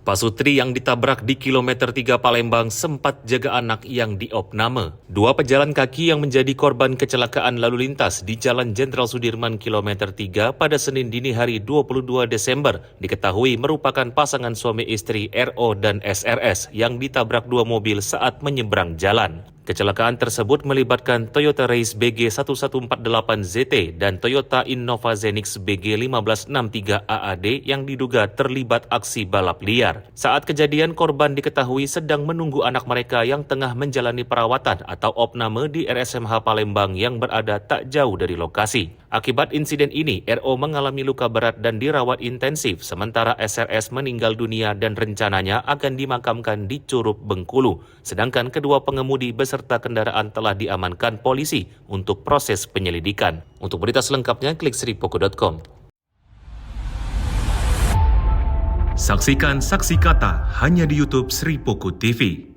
Pak Sutri yang ditabrak di kilometer 3 Palembang sempat jaga anak yang diopname. Dua pejalan kaki yang menjadi korban kecelakaan lalu lintas di Jalan Jenderal Sudirman kilometer 3 pada Senin dini hari 22 Desember diketahui merupakan pasangan suami istri RO dan SRS yang ditabrak dua mobil saat menyeberang jalan. Kecelakaan tersebut melibatkan Toyota Race BG 1148ZT dan Toyota Innova Zenix BG 1563 AAD yang diduga terlibat aksi balap liar. Saat kejadian, korban diketahui sedang menunggu anak mereka yang tengah menjalani perawatan atau opname di RSMH Palembang yang berada tak jauh dari lokasi. Akibat insiden ini, RO mengalami luka berat dan dirawat intensif, sementara SRS meninggal dunia dan rencananya akan dimakamkan di Curup, Bengkulu. Sedangkan kedua pengemudi beserta kendaraan telah diamankan polisi untuk proses penyelidikan. Untuk berita selengkapnya, klik sripoko.com. Saksikan Saksi Kata hanya di YouTube Sri Poko TV.